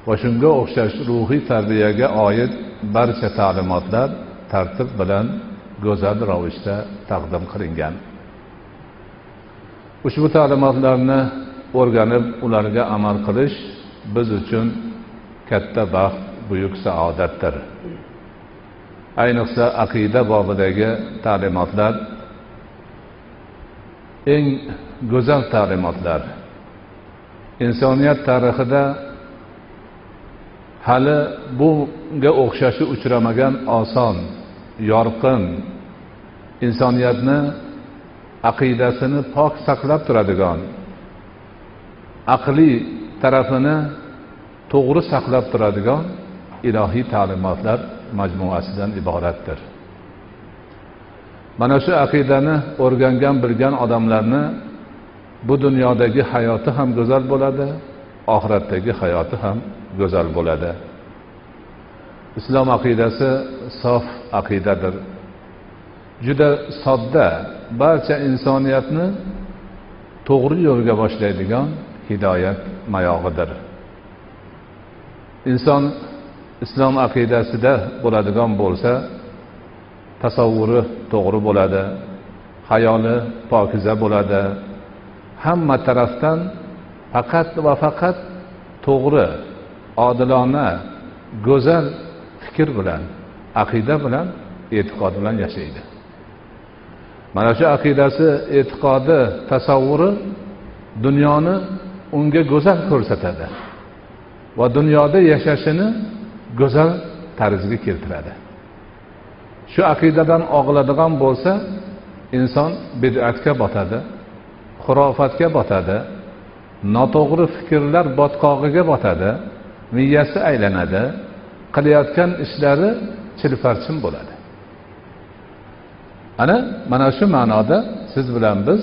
va shunga o'xshash ruhiy tarbiyaga oid barcha ta'limotlar tartib bilan go'zal ravishda taqdim qilingan. Ushbu ta'limotlarni o'rganib, ularga amal qilish biz uchun katta baxt, buyuk saodatdir. Ayniqsa aqida bobidagi ta'limotlar eng go'zal ta'limotlar. Insoniyat tarixida hali bunga o'xshashi uchramagan oson, yorqin, insoniyatni aqidasini pok saqlab turadigan, aqliy tarafini to'g'ri saqlab turadigan ilohiy ta'limotlar majmuasidan iboratdir. Mana shu aqidani o'rgangan, bilgan odamlarni bu dunyodagi hayoti ham go'zal bo'ladi, oxiratdagi hayoti ham go'zal bo'ladi. Islom aqidasi sof aqidadir. Juda sodda, barcha insoniyatni to'g'ri yo'lga boshlaydigan hidoyat mayog'idir. Inson islom aqidasida bo'ladigan bo'lsa, tasavvuri to'g'ri bo'ladi, xayoli pokiza bo'ladi. Hamma tarafdan faqat va faqat to'g'ri, odilona, go'zal fikr bilan, aqida bilan, e'tiqod bilan yashaydi. Mana shu aqidasi, e'tiqodi, tasavvuri dunyoni unga go'zal ko'rsatadi va dunyoda yashashini go'zal tarzga keltiradi. Shu aqidadan og'iladigan bo'lsa, inson bid'atga botadi, xurofatga botadi, noto'g'ri fikrlar botqog'iga botadi, miyasi aylanadi, qilayotgan ishlari chilparchin bo'ladi. Mana shu ma'noda siz bilan biz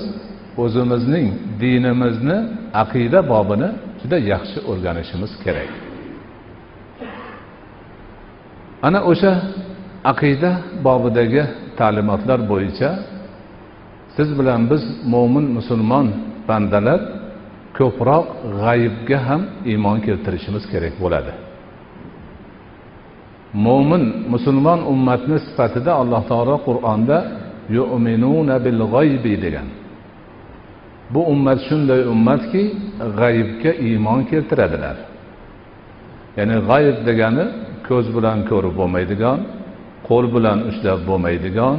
o'zimizning dinimizni, aqida bobini juda yaxshi o'rganishimiz kerak. O'sha aqida bobidagi ta'limotlar bo'yicha siz bilan biz mo'min musulmon bandalar ko'proq g'aybga ham iymon keltirishimiz kerak bo'ladi. Mo'min musulmon ummatni sifatida Alloh taolo Qur'onda yu'minuna bil g'aybi degan. Bu ummat shunday ummatki, g'aybga iymon keltiradilar. Ya'ni g'ayb degani ko'z bilan ko'rib bo'lmaydigan, qo'l bilan ushlab bo'lmaydigan,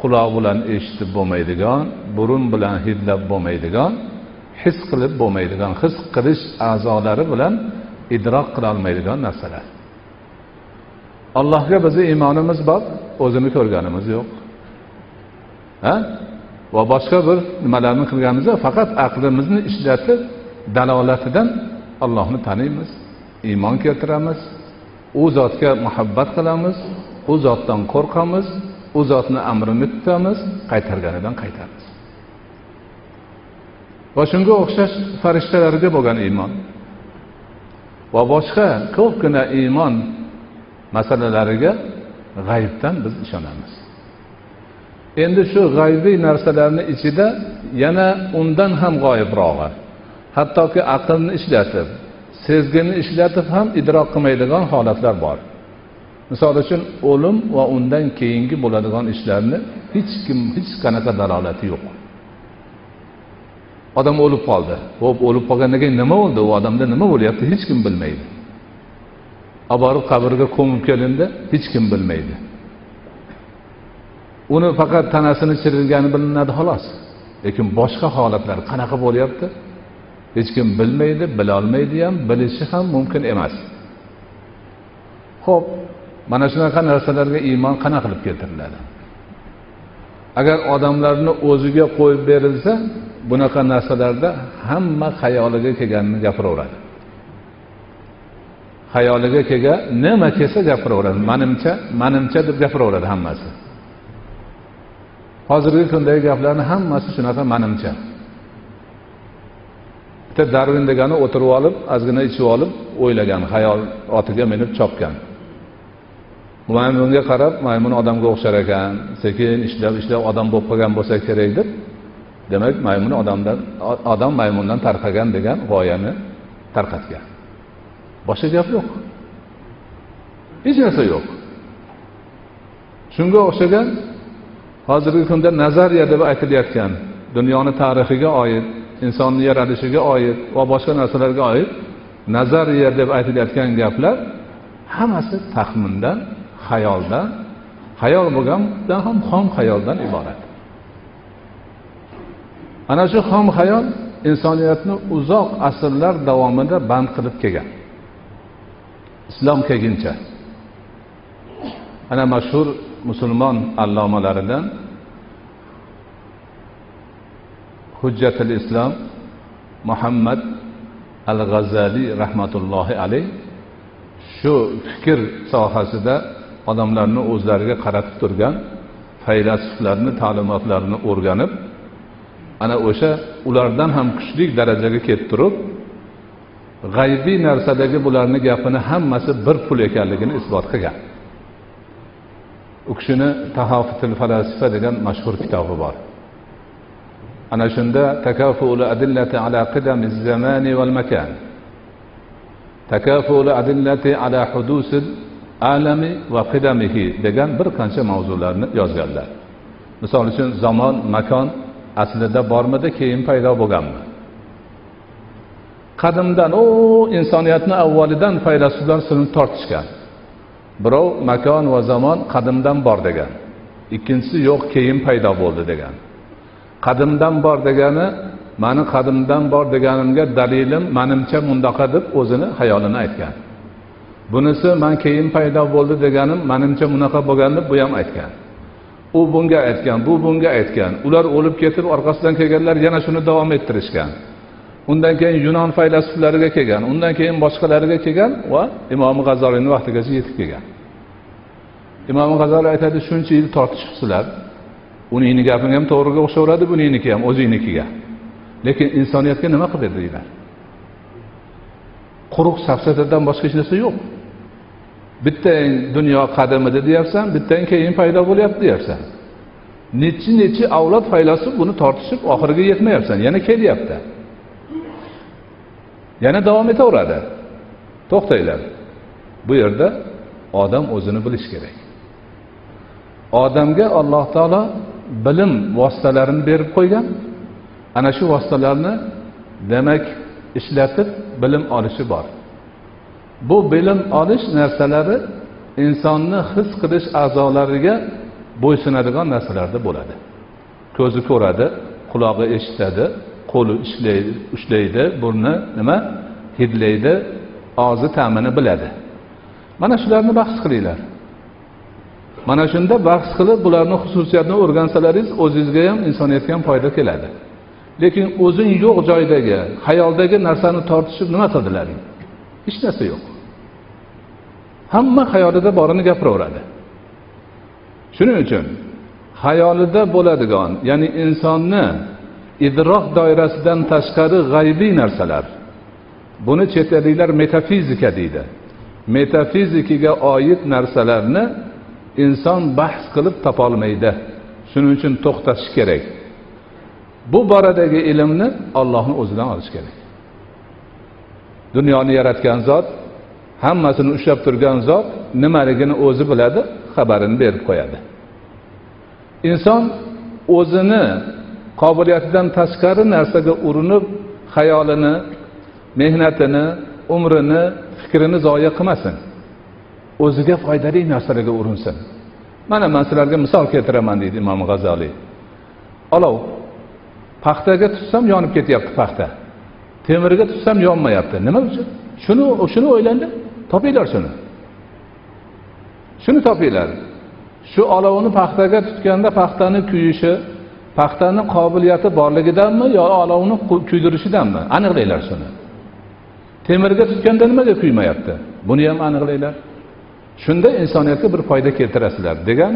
quloq bilan eshitib bo'lmaydigan, burun bilan hidlab bo'lmaydigan, his qilib bo'lmaydigan, his qilish a'zolari bilan idrok qila olmaydigan narsalar. Allohga bizning iymonimiz bor, o'zini ko'rganimiz yo'q. Va boshqa bir nimalarni qilganimizda faqat aqlimizni ishlatib dalolatidan Allohni taniymiz, iymon keltiramiz, u zotga muhabbat qilamiz, u zotdan qo'rqamiz, u zotni amrini tutamiz, qaytarganidan qaytamiz. Va shunga o'xshash farishtalarga bo'lgan iymon va boshqa ko'pgina iymon masalalariga g'aybdan biz ishonamiz. Endi shu g'aybiy narsalarning ichida yana undan ham g'oyibrog'i, hattoki aqlni ishlatib, sezgini ishlatib ham idrok qilmaydigan holatlar bor. Misol uchun o'lim va undan keyingi bo'ladigan ishlarni hech qanaqa dalolati yo'q. Odam o'lib qoldi. O'lib qolgandan keyin nima bo'ldi? U odamda nima bo'lyapti? Hech kim bilmaydi. Aborib qabrga ko'mib kelindi, hech kim bilmaydi. Uni faqat tanasini chirilgani bilinadi xolos. Lekin boshqa holatlar qanaqa bo'lyapti? Hech kim bilmaydi, bila olmaydi ham, bilishi ham mumkin emas. Xo'p, mana shunaqa narsalarga iymon qana qilib keltiriladi? Agar odamlarni o'ziga qo'yib berilsa, bunaqa narsalarda hamma xayoliga kelganini gapiraveradi. Xayoliga kelgan nima kelsa gapiraveradi. Manimcha deb gapiraveradi hammasi. Hozirgi kundagi gaplarning hammasi shunaqa manimcha. Bitta Darwin degani o'tirib olib, ozgina ichib olib, o'ylagan, xayol otiga minib chopgan. Maymunga qarab, maymun odamga o'xshar ekan, sekin ishlab odam bo'lib qolgan bo'lsa kerak deb, demak maymun odam maymundan tarqagan degan g'oyani tarqatgan. boshqa gap yo'q. Hech narsa yo'q. Shunga o'xshagan hozirgi kunda nazariya deb aytilayotgan dunyoni tarixiga oid, insonning yaralishiga oid va boshqa narsalarga oid nazariya deb aytilayotgan gaplar hammasi taxmindan, xayoldan, xayol bo'lgandan ham xom xayoldan iborat. Ana shu xom xayol insoniyatni uzoq asrlar davomida band qilib kelgan. Islom kelguncha. Ana mashhur musulmon allomalaridan Hujjatul Islom Muhammad al-G'azali rahmatullohi alayh shu fikr sohasida odamlarni o'zlariga qaratib turgan faylasuflarni ta'limotlarini o'rganib, ana o'sha ulardan ham kuchli darajaga kelib turib, g'aybiy narsadagi bularning gapini hammasi bir pul ekanligini isbot qilgan. U kishini Tahofutul Falasifa degan mashhur kitobi bor. Ana shunda takafuul adillati ala qidamiz zamani wal makan, takafuul adillati ala hudusil alami va qidamihi degan bir qancha mavzularni yozganlar. Misol uchun zamon, makon aslida bormidi, keyin paydo bo'lganmi? Qadimdan insoniyatni avvalidan faylasuflar sinib tortishgan. Birov makon va zamon qadimdan bor degan. Ikkinchisi yo'q, keyin paydo bo'ldi degan. Qadimdan bor degani, mani qadimdan bor deganimga dalilim menimcha mundaqa deb o'zini xayolini aytgan. Bunisi men keyin paydo bo'ldi deganim menimcha bunaqa bo'lgan deb bu ham aytgan. U bunga aytgan, bu bunga aytgan. Ular o'lib ketib orqasidan kelganlar yana shuni davom ettirishgan. Undan keyin Yunon faylasuflariga kelgan, undan keyin boshqalariga kelgan va Imom G'azolining vaqtigacha yetib kelgan. Imom G'azoli aytadi, shuncha yil tortishibsizlar. Uning gapini ham to'g'riga o'xshaveradi, buningniki ham o'zingnikiga. Lekin insoniyatga nima qildi deylar? Quruq safsatadan boshqa hech narsa yo'q. Bittang dunyo qadimida deyapsan, bittang keyin paydo bo'lyapti deyapsan. Nechi avlod faylasuf buni tortishib oxiriga yetmayapsan, yana kelyapti. Yana davom etaveradi. To'xtanglar. Bu yerda odam o'zini bilish kerak. Odamga Alloh taolo bilim vositalarini berib qo'ygan. Ana shu vositalarni demak ishlatib bilim olishi bor. Bu bilim olish narsalari insonni his qilish a'zolariga bo'ysunadigan narsalarda bo'ladi. Ko'zi ko'radi, qulog'i eshitadi, qo'li ushlaydi, burni hidlaydi, og'zi ta'mini biladi. Mana shularni bahs qilinglar. Mana shunda bahs qilib bularning xususiyatini o'rgansalaringiz o'zingizga ham insoniyatga ham foyda keladi. Lekin o'zing yo'q joydagi, xayoldagi narsani tortishib nima qildilaring? Hech narsa yo'q. Hamma xayolida borini gapiraveradi. Shuning uchun xayolida bo'ladigan, ya'ni insonni idroq doirasidan tashqari g'aybiy narsalar. Buni chet elliklar metafizika deydi. Metafizikaga oid narsalarni inson bahs qilib topa olmaydi. Shuning uchun to'xtatish kerak. Bu boradagi ilmni Allohning o'zidan olish kerak. Dunyoni yaratgan zot, hammasini ushlab turgan zot nimaligini o'zi biladi, xabarini berib qo'yadi. Inson o'zini qobiliyatidan tashqari narsaga urinib, xayolini, mehnatini, umrini, fikrini zoya qilmasin. O'ziga foydali narsalarga urinsin. Mana men sizlarga misol keltiraman deydi Imom G'azoliy. Olov paxtaga tutsam yonib ketyapti paxta. Temirga tutsam yonmayapti. Nima uchun? Shuni o'ylanglar, topinglar shuni. Shuni topinglar. Shu olovni paxtaga tutganda paxtani kuyishi, paxtani qobiliyati borligidanmi yo olovni kuydirishidanmi? Aniqlaylar shuni. Temirga tutganda nimaga kuymayapti? Buni ham aniqlaylar. Shunda insoniyatga bir foyda keltirasizlar degan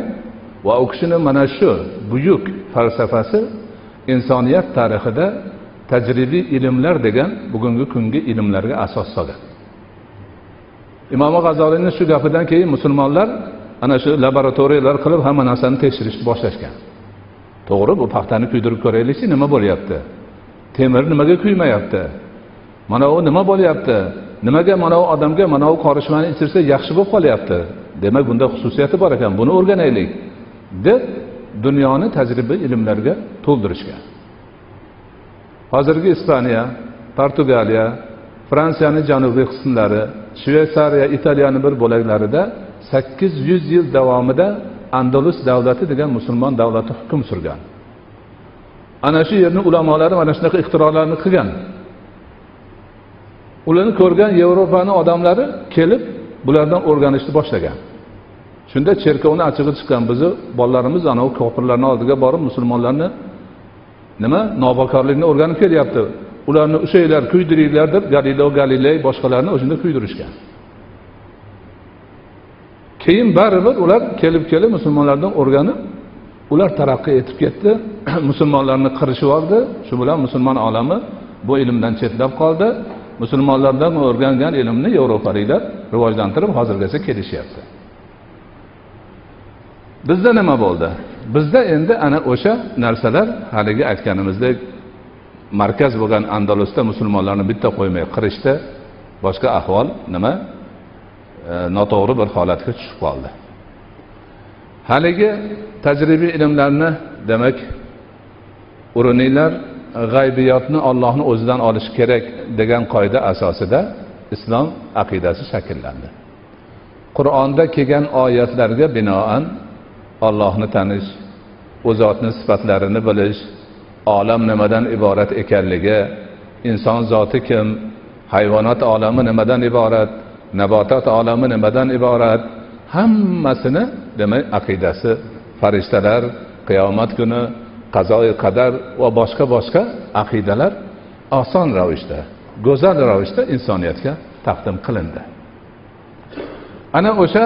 va u kishining mana shu buyuk falsafasi insoniyat tarixida tajribiy ilmlar degan bugungi kungi ilmlarga asos solgan. Imom G'azoliyning shu gapidan keyin musulmonlar ana shu laboratoriyalar qilib hamma narsani tekshirishni boshlashgan. To'g'ri, bu paxtani kuydirib ko'raylikchi, nima bo'lyapti? Temir nimaga kuymayapti? Mana u nima bo'lyapti? nimaga mana bu odamga mana bu qorishmani ichirsa yaxshi bo'lib qolyapti, demak bunda xususiyati bor ekan, buni o'rganaylik deb dunyoni tajriba ilmlarga to'ldirishgan. Hozirgi Ispaniya, Portugaliya, Fransiyaning janubiy qismlari, Shveysariya, Italiyaning bir bo'laklarida 800 yil davomida Andalus davlati degan musulmon davlati hukm surgan. Ana shu yerning ulamolari mana shunaqa ixtirolarni qilgan. Ularni ko'rgan Yevropaning odamlari kelib bulardan o'rganishni boshlagan. Shunda cherkovni ochig'i chiqqan, bizni bolalarimiz ana u kofirlarning oldiga borib musulmonlarni nima nobakorlikni o'rganib kelyapti. Ularni o'shalar kuydiringlar deb Galileo Galiley boshqalarni o'shunda kuydirishgan. Keyin baribir ular kelib musulmonlardan o'rganib, ular taraqqiy etib ketdi. Musulmonlarni qirishib oldi. Shu bilan musulmon olami bu ilmdan chetlab qoldi. Musulmonlardan o'rgangan ilmni Yevropaliklar rivojlantirib hozirgacha kelishyapti. Bizda nima bo'ldi? Bizda endi ana o'sha narsalar haligi aytganimizdek markaz bo'lgan Andalusda musulmonlarni bitta qo'ymay qirishdi. Boshqa ahvol nima? Noto'g'ri bir holatga tushib qoldi. Haligi tajribiy ilmlarni demak urininglar, g'aybiyotni Allohning o'zidan olish kerak degan qoida asosida islom aqidasi shakllandi. Qur'onda kelgan oyatlarga binoan Allohni tanish, u zotning sifatlarini bilish, olam nimadan iborat ekanligi, inson zoti kim, hayvonot olami nimadan iborat, nabotat olami nimadan iborat, hammasini demak aqidasi, farishtalar, qiyomat kuni, qazo-i qadar va boshqa aqidalar oson ravishda, go'zal ravishda insoniyatga taqdim qilindi. Ana o'sha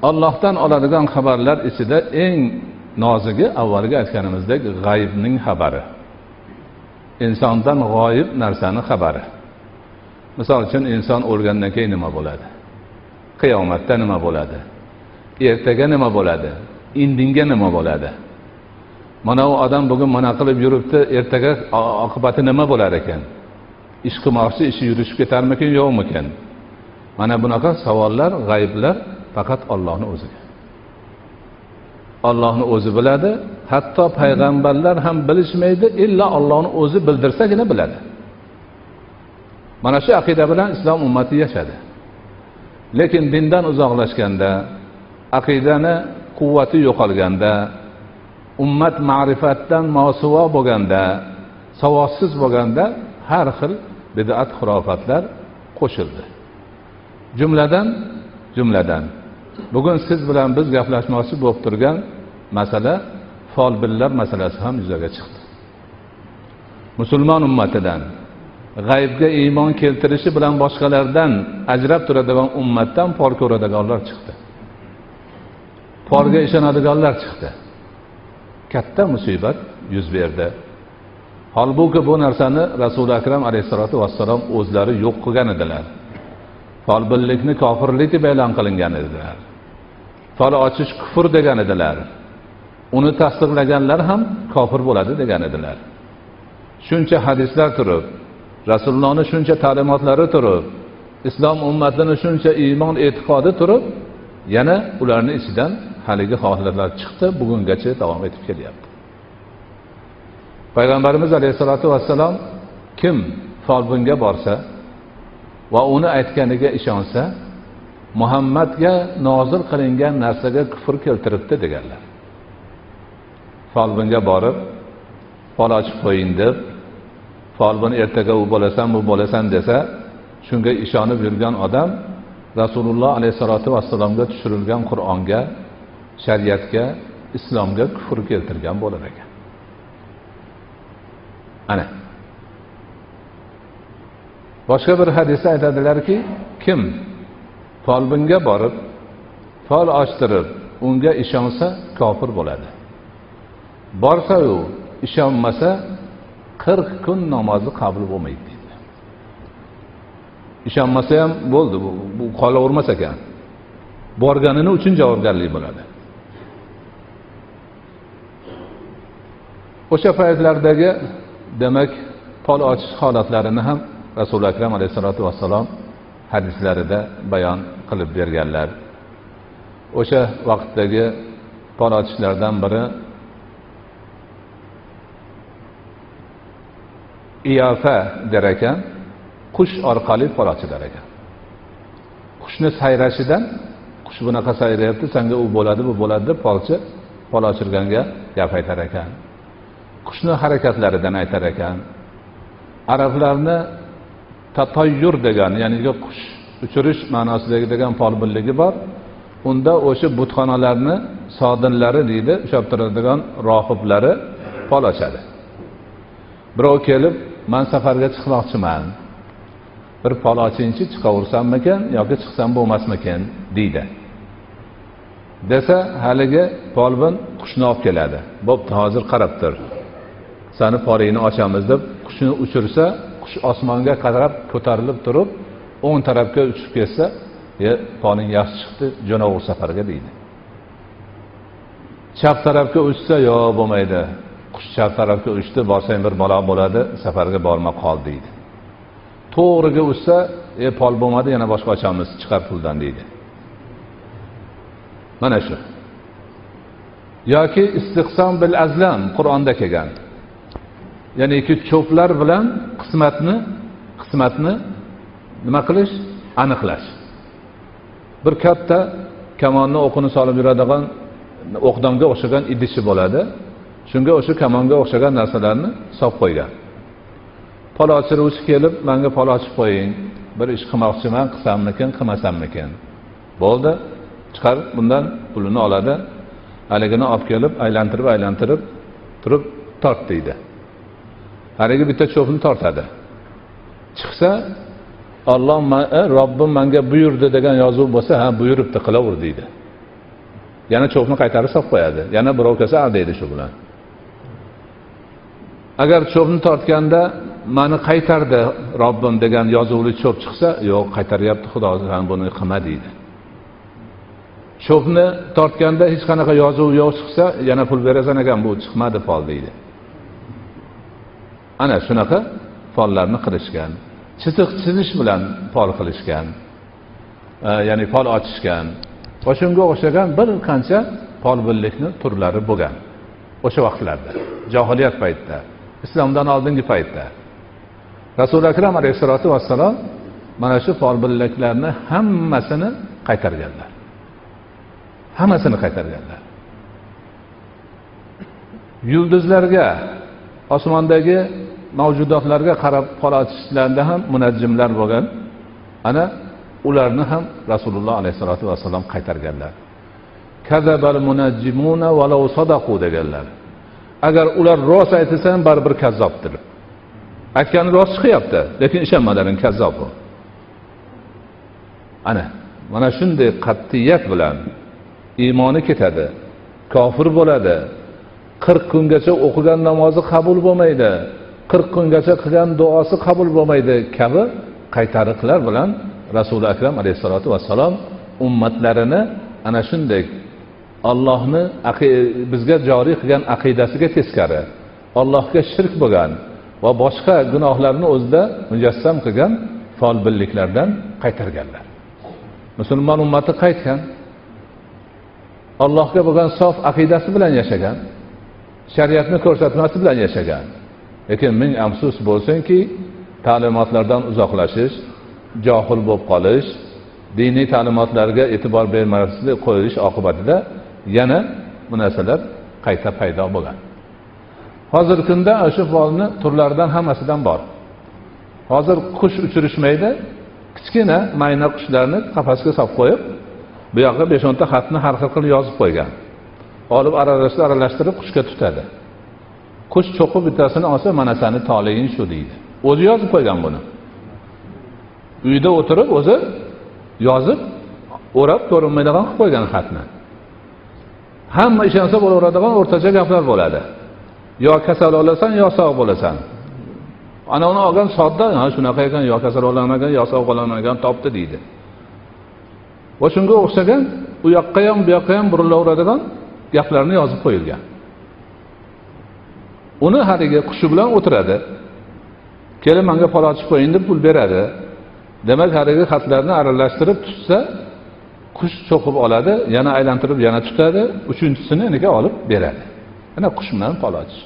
Allohdan oladigan xabarlar ichida eng nozigi avvalgi aytganimizdek g'aybning xabari. Insondan g'oyib narsaning xabari. Misol uchun inson o'lgandan keyin nima bo'ladi? Qiyomatda nima bo'ladi? Ertaga nima bo'ladi? Indinga nima bo'ladi? Mana u odam bugun mana qilib yuribdi, ertaga oqibati nima bo'lar ekan? Ish qilmoqchi, ishi yurishib ketarmikin, yo'qmikin? Mana bunaqa savollar, g'ayblar faqat Allohning o'ziga. Allohning o'zi biladi, hatto payg'ambarlar ham bilishmaydi, illa Allohning o'zi bildirsagina biladi. Mana shu aqida bilan islom ummati yashadi. Lekin dindan uzoqlashganda, aqidani quvvati yo'qolganda, ummat ma'rifatdan mosuvo bo'lganda, savodsiz bo'lganda har xil bid'at xurofatlar qo'shildi. Jumladan bugun siz bilan biz gaplashmoqchi bo'lib turgan masala folbinlar masalasi ham yuzaga chiqdi. Musulmon ummatidan g'aybga iymon keltirishi bilan boshqalardan ajrab turadigan ummatdan por ko'radiganlar chiqdi. Porga ishonadiganlar chiqdi. Katta musibat yuz berdi. Holbuki bu narsani Rasul akram alayhisolatu vassalom o'zlari yo'q qilgan edilar. Folbinlikni kofirlik deb e'lon qilingan edilar. Fol ochish kufr degan edilar. Uni tasdiqlaganlar ham kofir bo'ladi degan edilar. Shuncha hadislar turib, Rasulullohning shuncha ta'limotlari turib, islom ummatining shuncha iymon e'tiqodi turib, yana ularning ichidan haligi holatlar chiqdi, bugungacha davom etib kelyapti. Payg'ambarimiz alayhisolatu vassalom kim folbinga borsa va uni aytganiga ishonsa, Muhammadga nozil qilingan narsaga kufr keltiribdi deganlar. Folbinga borib, fol ochib qo'ying deb, folbin ertaga u bo'lasan, bu bo'lasan desa, shunga ishonib yurgan odam Rasululloh alayhisolatu vassalomga tushirilgan Qur'onga, shariatga, islomga kufr keltirgan bo'lar ekan. Ana. Boshqa bir hadisda aytadilarki, kim folbinga borib, fol ochtirib, unga ishonsa kofir bo'ladi. Borsa-yu ishonmasa 40 kun namozi qabul bo'lmaydi deydi. Ishonmasa ham bo'ldi, bu qolavermas ekan. Borganini uchun javobgarlik bo'ladi. O'sha paytlardagi demak fol ochish holatlarini ham Rasul akram alayhisolatu vassalom hadislarida bayon qilib berganlar. O'sha vaqtdagi fol ochishlardan biri iyafa der ekan, qush orqali fol ochilar ekan. Qushni sayrashidan, qush bunaqa sayrayapti, senga u bo'ladi, bu bo'ladi deb folchi fol ochirganga gap aytar ekan. Qushni harakatlaridan aytar ekan. Arablarni tatayyur degan, ya'ni qush uchirish ma'nosidagi degan folbinligi bor. Unda o'sha butxonalarni sodinlari deydi, ushlab turadigan rohiblari fol ochadi. Birov kelib, "Men safarga chiqmoqchiman. Bir fol ochingchi, chiqaversammikan yoki chiqsam bo'lmasmikan?" deydi. Desa, haligi folbin qushni olib keladi. "Bo'pti, hozir qarab tur. Seni folingni ochamiz" deb qushni uchirsa, qush osmonga qarab ko'tarilib turib, o'ng tarafga uchib ketsa, "Foling yaxshi chiqdi, jo'naver safarga" deydi. Chap tarafga uchsa, "Yo'q, bo'lmaydi. Qush chap tarafga uchdi, borsang bir balo bo'ladi, safarga borma qol" deydi. To'g'riga uchsa, "Fol bo'lmadi, yana boshqa ochamiz, chiqar puldan" deydi. Mana shu. Yoki istiqsom bil azlam Qur'onda kelgan. Ya'ni cho'plar bilan qismatni nima qilish? Aniqlash. Bir katta kamonni o'qini solib yuradigan o'qdonga o'xshagan idishi bo'ladi. Shunga o'sha kamonga o'xshagan narsalarni solib qo'ygan. Fol ochiruvchi kelib, "Menga fol ochib qo'ying. Bir ish qilmoqchiman, qilsammikin, qilmasammikin?" Bo'ldi. Chiqar, bundan pulini oladi. Haligini olib kelib, aylantirib turib tort deydi. Haligi bitta cho'pni tortadi. Chiqsa, "Alloh, Robbim menga buyurdi" degan yozuv bo'lsa, "Ha, buyuribdi, qilaver" deydi. Yana cho'pni qaytarib solib qo'yadi. Yana birov kelsa, aldaydi shu bilan. Agar cho'pni tortganda "Meni qaytardi Robbim" degan yozuvli cho'p chiqsa, "Yo'q, qaytaryapti Xudo, sen buni qilma" deydi. Cho'pni tortganda hech qanaqa yozuv yo'q chiqsa, yana pul berasan ekan, "Bu chiqmadi fol" deydi. Ana shunaqa follarni qilishgan. Chiziq chizish bilan fol qilishgan. Ya'ni fol ochishgan. Va shunga o'xshagan bir qancha folbinlikni turlari bo'lgan. O'sha vaqtlarda, jahiliyat paytida, islomdan oldingi paytda. Rasul akram alayhisolatu vassalom mana shu folbinliklarni hammasini qaytarganlar. Yulduzlarga, osmondagi mavjudotlarga qarab fol ochishlarida ham munajjimlar bo'lgan. Ana ularni ham Rasululloh alayhisolatu vassalom qaytarganlar. Kazabal munajjimuna walau sadaqu deganlar. Agar ular rost aytsa ham baribir kazzobdir. Aytgani rost chiqyapti, lekin ishonmalaring kazzob bu. Mana shunday qat'iyat bilan iymoni ketadi, kofir bo'ladi. 40 kungacha o'qigan namozi qabul bo'lmaydi. 40 kungacha qilgan duosi qabul bo'lmaydi kabi qaytariqlar bilan Rasul akram alayhisolatu vassalom ummatlarini ana shunday Allohni bizga joriy qilgan aqidasiga teskari, Allohga shirk bo'lgan va boshqa gunohlarni o'zida mujassam qilgan folbinliklardan qaytarganlar. Musulmon ummati qaytgan, Allohga bo'lgan sof aqidasi bilan yashagan, shariatni ko'rsatmasi bilan yashagan. Lekin ming afsus bo'lsinki, ta'limotlardan uzoqlashish, johil bo'lib qolish, diniy ta'limotlarga e'tibor bermaslik qo'yish oqibatida yana bu narsalar qayta paydo bo'lgan. Hozirgi kunda o'sha folni turlaridan hammasidan bor. Hozir qush uchirishmaydi, kichkina mayna qushlarni qafasga solib qo'yib, bu yoqqa 5-10 ta xatni har xil qilib yozib qo'ygan. Olib aralashtirib qushga tutadi. Qush cho'qib bittasini olsa, "Mana seni toliging shu" deydi. O'zi yozib qo'ygan buni. Uyda o'tirib o'zi yozib, o'rab ko'rinmaydigan qilib qo'ygan xatni. Hamma ishonsa bo'laveradigan o'rtacha gaplar bo'ladi. Yo kasal olasan, yo sog' bo'lasan. Ana uni olgan sodda, "Ha, shunaqa ekan, yo kasal olamagan, yo sog' olamagan topdi" deydi. Va shunga o'xshagan u yoqqa ham, bu yoqqa ham burilaveradigan gaplarni yozib qo'yilgan. Uni haligi qushi bilan o'tiradi. Kelib menga fol ochib qo'ying deb pul beradi. Demak, haligi xatlarni aralashtirib tutsa, qush cho'qib oladi, yana aylantirib yana tutadi, uchinchisini iniga olib beradi. Ana qush bilan fol ochish.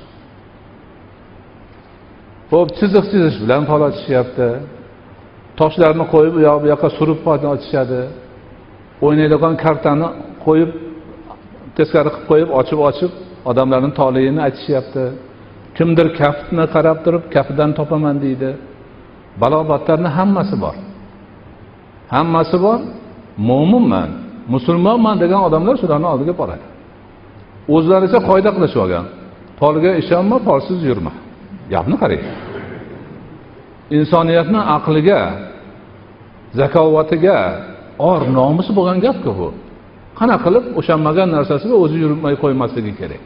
Xo'p, chizish bilan fol ochishyapti. Toshlarni qo'yib, u yoqqa surib fol ochishadi. O'ynaydigan kartani qo'yib, teskari qilib qo'yib, ochib odamlarning toleyini aytishyapti. Kimdir kaftni qarab turib, kaftidan topaman deydi. Balobatlarni hammasi bor. Hammasi bor. Mo'minman, musulmonman degan odamlar shularning oldiga boradi. O'zlaricha qoida qilishib olgan. Polga ishonma, polsiz yurma. Gapni qarang. Insoniyatning aqliga, zakovatiga or nomusi bo'lgan gap-ku bu. Qana qilib o'shanmagan narsasiga o'zi yurmay qo'ymasligi kerak.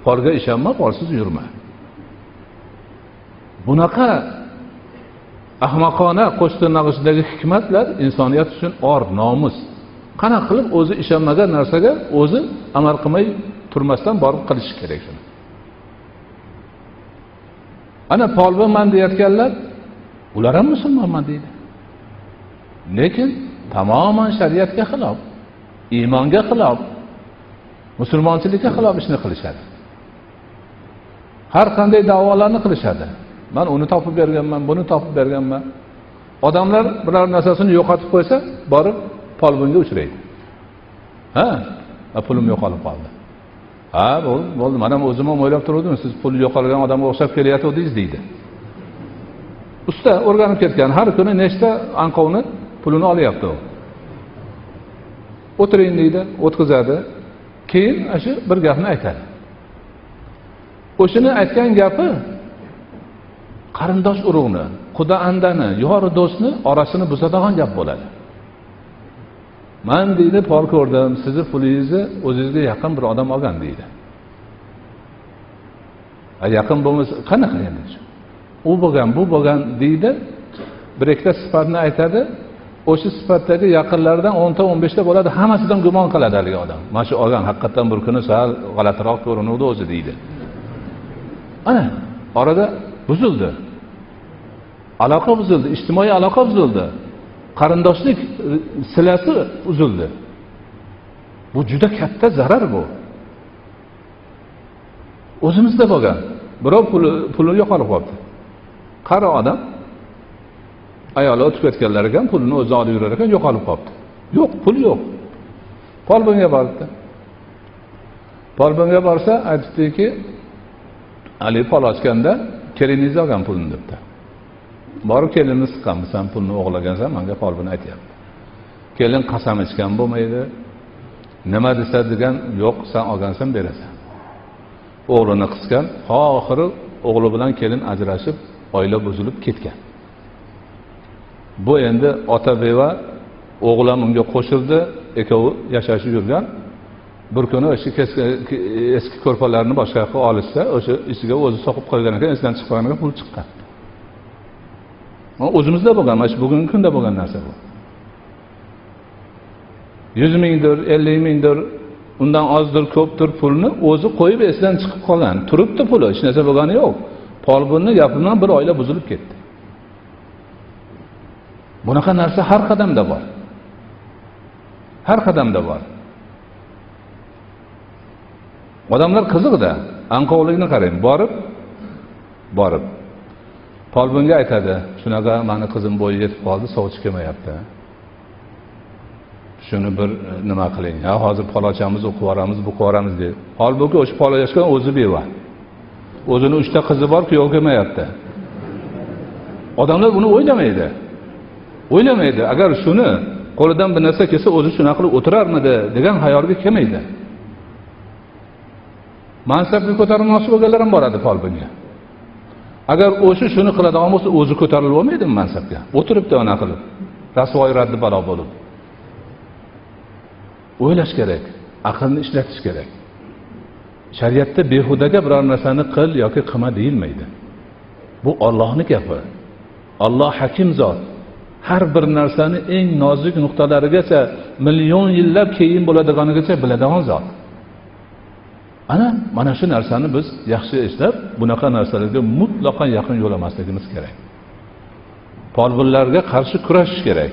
Polga ishonma, polsiz yurma. Bunaqa ahmoqona qo'shtirnoqidagi hikmatlar insoniyat uchun or, nomus. Qana qilib o'zi ishonmagan narsaga o'zi amal qilmay turmasdan borib qilish kerak shuni. Ana polvonman deyotganlar, ular ham musulmonman deydi. Lekin tamoman shariatga xilof, iymonga xilof, musulmonchilikka xilof ishni qilishadi. Har qanday da'volarni qilishadi. Men uni topib berganman, buni topib berganman. Odamlar biror narsasini yo'qotib qo'ysa, borib polvonga uchraydi. Ha, pulim yo'qolib qoldi. Ha, bo'ldi. Men ham o'zim ham o'ylab turdim, siz pul yo'qolgan odamga o'xshab kelyaptidingiz deydi. Usta o'rganib ketgan, har kuni nechta anqovni pulini olyapti u. O'tiring deydi, o'tkazadi. Keyin shu bir gapni aytadi. O'shini aytgan gapi qarindosh urug'ni, quda andani, yori do'stni orasini buzadigan gap bo'ladi. Men deydi, pol ko'rdim, sizni pulingizni o'zingizga yaqin bir odam olgan deydi. Yaqin bo'lmasa qanaqa endi? U bo'lgan, bu bo'lgan deydi. Bir ikkita sifatni aytadi. O'sha sifatdagi yaqinlardan 10 ta 15 ta bo'ladi, hammasidan gumon qiladi haligi odam. Mana shu olgan haqiqatan bir kuni sal g'alatiroq ko'rinuvdi o'zi deydi. Ana, orada buzildi. Aloqa buzildi, ijtimoiy aloqa buzildi. Qarindoshlik silasi uzildi. Bu juda katta zarar bu. O'zimizda bo'lgan. Birov puli yo'qolib qoldi. Qari odam ayoli o'tib ketganlar ekan, pulini o'zi olib yurar ekan, yo'qolib qoldi. Yo'q, pul yo'q. Polvonga bordi. Polvonga borsa, aytdiki, Ali pol ochganda keliningiz olgan pulni debdi. Borib kelinni siqqan, sen pulni o'g'lagansan, menga polvon aytayapti. Kelin qasam ichgan bo'lmaydi. Nima desa degan, yo'q, sen olgansan berasan. O'g'lini qisgan, oxiri o'g'li bilan kelin ajrashib, oila buzilib ketgan. Bu endi ota beva, o'g'lim unga qo'shildi, ikkovi yashashib yurgan. Bir kuni o'sha eski ko'rpalarni boshqa yoqqa olishsa, o'sha ichiga o'zi soqib qo'ygan ekan, esidan chiqib qolgan ekan, pul chiqqan. O'zimizda bo'lgan, mana shu bugungi kunda bo'lgan narsa bu. 100 mingdir, 50 mingdir, undan ozdir, ko'pdir pulni o'zi qo'yib esidan chiqib qolgan. Turibdi puli, hech narsa bo'lgani yo'q. Polvonni gapi bilan bir oila buzilib ketdi. Bunaqa narsa har qadamda bor. Har qadamda bor. Odamlar qiziqda, anqovlikni qarang, borib polvonga aytadi, shunaqa meni qizim bo'yi yetib qoldi, sovchi kelmayapti. Shuni bir nima qiling. Ha, hozir polochamiz o'qib boramiz, bu qilamiz deb. Holbuki o'sha polachga o'zi beva. O'zini 3 ta qizi bor, kuyov kelmayapti. Odamlar buni o'ylamaydi. Agar shuni qo'lidan bir narsa kelsa, o'zi shunaqa qilib o'tirarmidi degan xayolga kelmaydi. Mansabga ko'tarilmoqchi bo'lganlar ham boradi polvonga. Agar o'sha shuni qiladigan bo'lsa, o'zi ko'tarilib olmaydimi mansabga? O'tiribdi ona qilib. Rasvoy raddi balo bo'lib. O'ylash kerak, aqlni ishlatish kerak. Shariatda behudaga biror narsani qil yoki qilma deyilmaydi. Bu Allohning gapi. Alloh hakim zot. Har bir narsani eng nozik nuqtalarigacha, million yillab keyin bo'ladiganigacha biladigan zot. Mana shu narsani biz yaxshi eslab, bunaqa narsalarga mutlaqo yaqin yo'lamasligimiz kerak. folbinlarga qarshi kurashish kerak.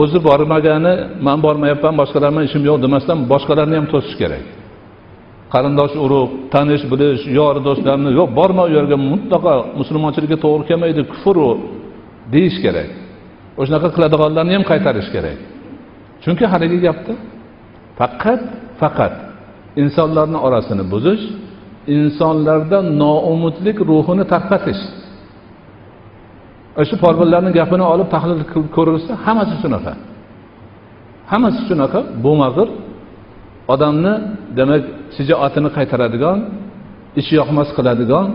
O'zi bormagani, men bormayapman, boshqalar bilan ishim yo'q demasdan boshqalarni ham to'sish kerak. Qarindosh urug', tanish bilish, yor do'stlarni yo'q, borma u yerga, mutlaqo musulmonchilikka to'g'ri kelmaydi, kufr u deyish kerak. O'shunaqa qiladiganlarni ham qaytarish kerak. Chunki haligi gapda faqat insonlarning orasini buzish, insonlarda noumidlik ruhini tarqatish. O'sha folbinlarning gapini olib tahlil qilib ko'rilsa, hammasi shunaqa. Hammasi shunaqa, bo'mag'ir odamni, demak, shijoatini qaytaradigan, ishi yoqmas qiladigan,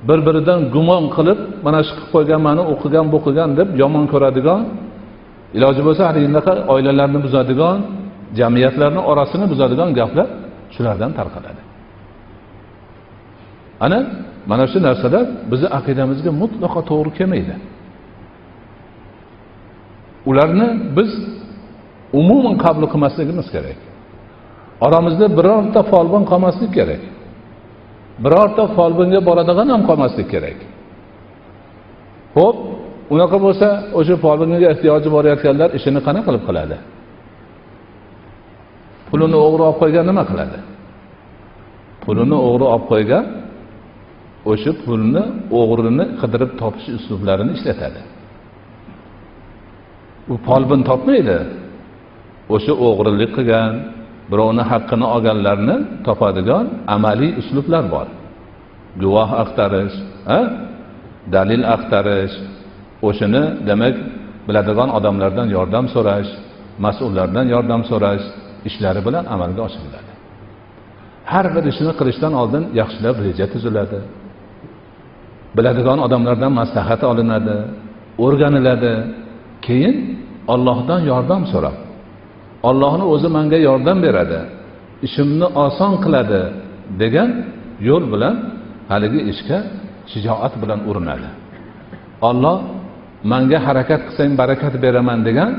bir-biridan gumon qilib, mana shu qilib qo'ygan, meni o'qigan, bu qilgan deb yomon ko'radigan, iloji bo'lsa haligidaqa oilalarni buzadigan, jamiyatlarning orasini buzadigan gaplar shulardan tarqaladi. Mana shu narsalar bizning aqidamizga mutlaqo to'g'ri kelmaydi. Ularni biz umuman qabul qilmasligimiz kerak. Oramizda birorta folbin qolmaslik kerak. Birorta folbinga boradigan ham qolmaslik kerak. Xo'p, unaqa bo'lsa, o'sha folbinga ehtiyoji borayotganlar ishini qanaqa qilib qiladi? Pulini o'g'ri olib qo'ygan nima qiladi? Pulini o'g'ri olib qo'ygan o'sha pulni o'g'rini qidirib topish uslublarini ishlatadi. U folbin topmaydi. O'sha o'g'rilik qilgan, birovni haqqini olganlarni topadigan amaliy uslublar bor. Guvoh axtarish, dalil axtarish, o'shini demak biladigan odamlardan yordam so'rash, mas'ullardan yordam so'rash ishlari bilan amalga oshiriladi. Har bir ishni qilishdan oldin yaxshilab reja tuziladi. Biladigan odamlardan maslahat olinadi, o'rganiladi. Keyin Allohdan yordam so'rab, Allohni o'zi menga yordam beradi, ishimni oson qiladi degan yo'l bilan haligi ishga shijoat bilan urinadi. Alloh menga harakat qilsang barakat beraman degan,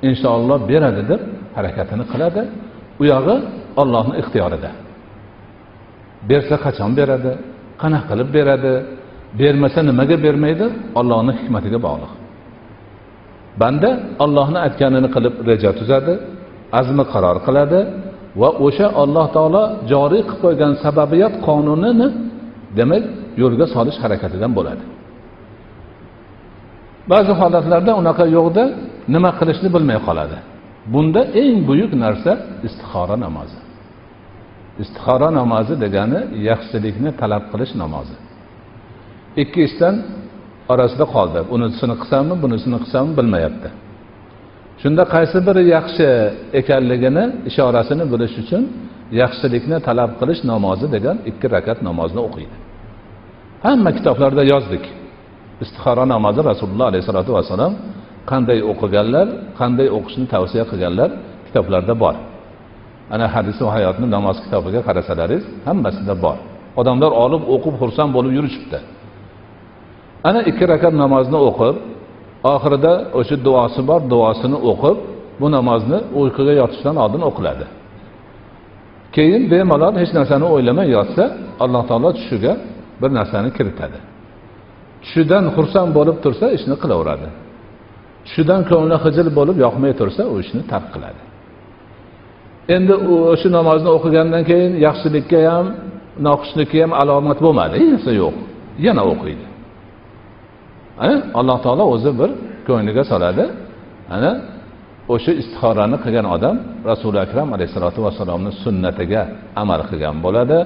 inshaalloh beradi deb harakatini qiladi. U yog'i Allohning ixtiyorida. Bersa qachon beradi, qanaqa qilib beradi, bermasa nimaga bermaydi, Allohning hikmatiga bog'liq. Banda Allohning aytganini qilib reja tuzadi, azmi qaror qiladi va o'sha Alloh taolo joriy qilib qo'ygan sababiyat qonunini demak yo'lga solish harakatidan bo'ladi. Ba'zi holatlarda unaqa yo'qda nima qilishni bilmay qoladi. Bunda eng buyuk narsa istixora namozi. Istixora namozi degani yaxshilikni talab qilish namozi. Ikki ishdan orasida qoldi. Unisini qilsammi, bunisini qilsammi bilmayapti. Shunda qaysi biri yaxshi ekanligini ishorasini bilish uchun yaxshilikni talab qilish namozi degan 2 rakat namozni o'qiydi. Hamma kitoblarda yozdik. Istixora namozi Rasululloh alayhisolatu vasallam qanday o'qiganlar, qanday o'qishni tavsiya qilganlar kitoblarda bor. Ana hadis va hayotni namoz kitobiga qarasalaringiz, hammasida bor. Odamlar olib o'qib xursand bo'lib yurishibdi. Ana 2 rakat namozni o'qib, oxirida o'sha duosi bor, duosini o'qib, bu namozni uyquga yotishdan oldin o'qiladi. Keyin bemalol hech narsani o'ylamay yotsa, Alloh taolo tushiga bir narsani kiritadi. Tushidan xursand bo'lib tursa, ishni qilaveradi. Tushidan ko'ngli xijil bo'lib yoqmay tursa, u ishni tark qiladi. Endi o'sha namozni o'qigandan keyin yaxshilikka ham, noxushlikka ham alomat bo'lmadi, hech narsa yo'q. Yana o'qiydi. Alloh taolo o'zi bir ko'ngliga soladi. Ana o'sha istixorani qilgan odam Rasul akram alayhisolatu vasallamning sunnatiga amal qilgan bo'ladi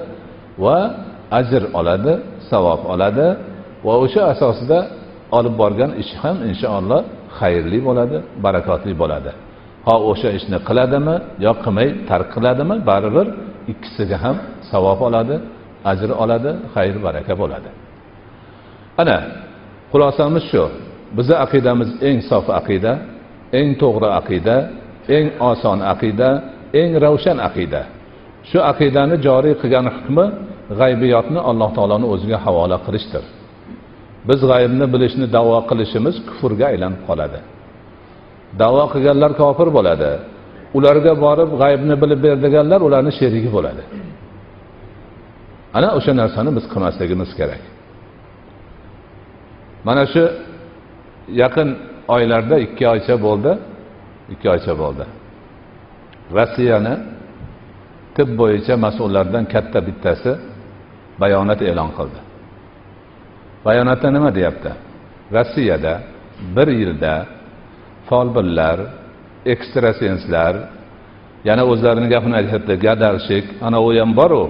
va ajr oladi, savob oladi va o'sha asosida olib borgan ish ham inshaalloh xayrli bo'ladi, barakotli bo'ladi. Ha o'sha ishni qiladimi yo qilmay tark qiladimi, baribir ikkisiga ham savob oladi, ajr oladi, xayr baraka bo'ladi. Ana xulosamiz shu. Bizning aqidamiz eng sof aqida, eng to'g'ri aqida, eng oson aqida, eng ravshan aqida. Shu aqidani joriy qilgan hukmi g'aybiyotni Alloh taoloning o'ziga havola qilishdir. Biz g'aybni bilishni da'vo qilishimiz kufrga aylanib qoladi. Da'vo qilganlar kofir bo'ladi. Ularga borib g'aybni bilib ber deganlar ularning sherigi bo'ladi. Ana o'sha narsani biz qilmasligimiz kerak. Mana shu yaqin oylarda 2 oycha bo'ldi. Rossiyani tib bo'yicha mas'ullardan katta bittasi bayonot e'lon qildi. Bayonotda nima deyapti? Rossiyada bir yilda folbinlar, ekstrasenslar, yana o'zlarining gapini aytadi, gadarshik, ana u ham bor-u.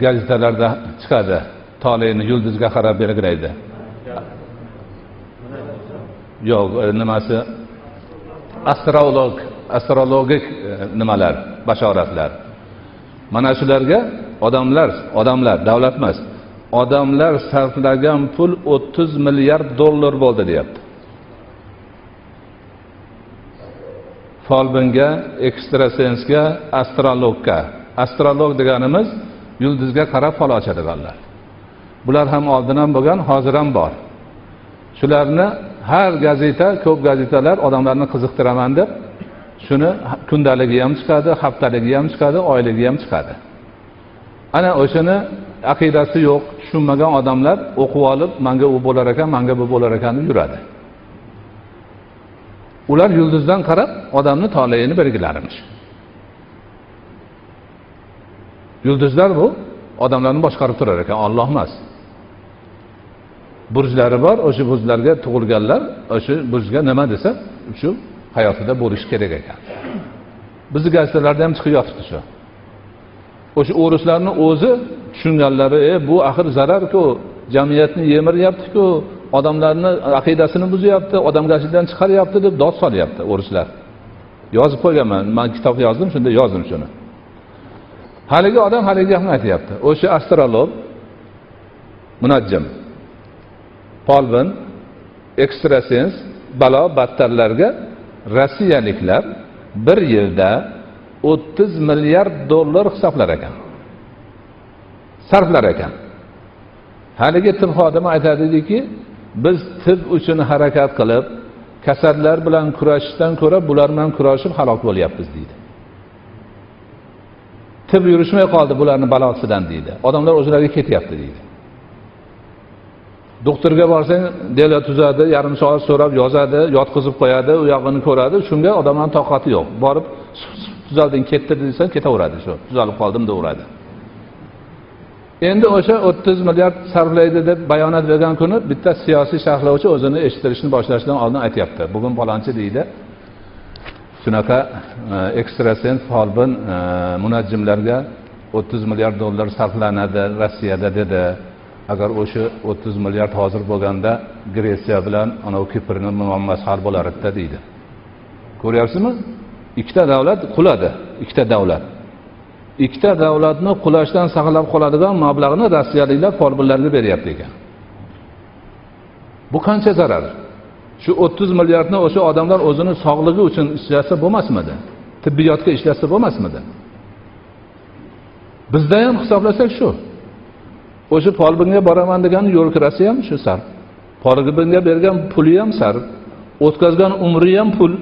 Gazetalarda chiqadi. Tolayni yulduzga qarab belgilaydi. Yo'q, nimasi? Astrologik nimalar, bashoratlar. Mana shularga odamlar, davlat emas. Odamlar sarflagan pul 30 milliard dollar bo'ldi, deyapti. Folbinga, ekstrasensga, astrologga. Astrolog deganimiz yulduzga qarab fol ochadiganlar. Bular ham oldin ham bo'lgan, hozir ham bor. Shularni har gazeta, ko'p gazetalar odamlarni qiziqtiraman deb, shuni kundaligi ham chiqadi, haftaligi ham chiqadi, oyligi ham chiqadi. Ana o'shani aqidasi yo'q, tushunmagan odamlar o'qib olib, menga u bo'lar ekan, menga bu bo'lar ekan deb yuradi. Ular yulduzdan qarab odamni tolayini belgilarmish. Yulduzlar bu odamlarni boshqarib turar ekan, Alloh emas. Burjlari bor, o'sha burjlarga tug'ilganlar, o'sha burjga nima desa, shu hayotida bo'lish kerak ekan. Bizning gazetalarda ham chiqib yotibdi shu. O'sha o'rislarning o'zi tushunganlari, bu axir zarar-ku, jamiyatni yemiryapti-ku, odamlarni aqidasini buzyapti, odamgarchilikdan chiqaryapti deb dod solyapti o'rislar. Yozib qo'yganman, men kitob yozdim, shunda yozdim shuni. Haligi odam haligi gapni aytayapti. O'sha astrolog, munajjim, folbin, ekstrasens, balo battarlarga rossiyaliklar bir yilda 30 milliard dollar hisoblar ekan. Sarflar ekan. Haligi tib xodimi aytadiki, biz tib uchun harakat qilib, kasallar bilan kurashishdan ko'ra bular bilan kurashib halok bo'lyapmiz deydi. Tib yurishmay qoldi bularning balosidan deydi. Odamlar o'zlariga ketyapti deydi. Doktorga borsang, dela tuzadi, yarim soat so'rab yozadi, yotqizib qo'yadi, u yog'ini ko'radi, shunga odamning toqati yo'q. Borib tuzalding, ketdi desang, ketaveradi shu. Tuzalib qoldim deyaveradi. Endi o'sha 30 milliard sarflaydi deb bayonot bergan kuni bitta siyosiy sharhlovchi o'zini eshitirishni boshlashdan oldin aytayapti. Bugun palonchi deydi. Shunaqa ekstrasens, folbin, munajjimlarga 30 milliard dollar sarflanadi Rossiyada dedi. Agar o'sha 30 milliard hozir bo'lganda Gretsiya bilan ana Kiprning muammosi hal bo'lar edi deydi. Ko'ryapsizmi? Ikkita davlat quladi, ikkita davlat. Ikkita davlatni qulashdan saqlab qoladigan mablag'ni rossiyaliklar folbinlarga beryapti ekan. Bu qancha zarar? Shu 30 milliardni o'sha odamlar o'zini sog'ligi uchun ishlasa bo'lmasmidi? Tibbiyotga ishlasa bo'lmasmidi? Bizda ham hisoblasak shu. O'sha folbinga boraman degan yo'lkirasi ham shu sarf. Folbinga bergan puli ham sarf. O'tkazgan umri ham pul.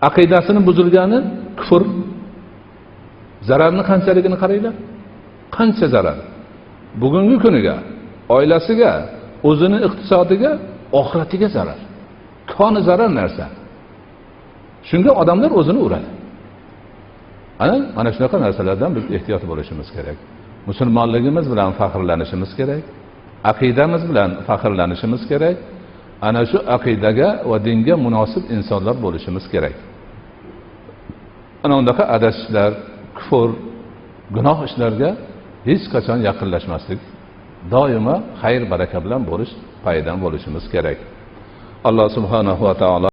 Aqidasini buzilgani kufr. Zararni qanchaligini qaranglar. Qancha zarar. Bugungi kuniga, oilasiga, o'zini iqtisodiga, oxiratiga zarar. Koni zarar narsa. Shunga odamlar o'zini uradi. Ana shunaqa narsalardan biz ehtiyot bo'lishimiz kerak. Musulmonligimiz bilan faxrlanishimiz kerak. Aqidamiz bilan faxrlanishimiz kerak. Ana shu aqidaga va dinga munosib insonlar bo'lishimiz kerak. Ana undaqa adashishlar, kufr, gunoh ishlarga hech qachon yaqinlashmaslik, doimo xayr baraka bilan bo'lish paydan bo'lishimiz kerak. Alloh subhanahu va taolo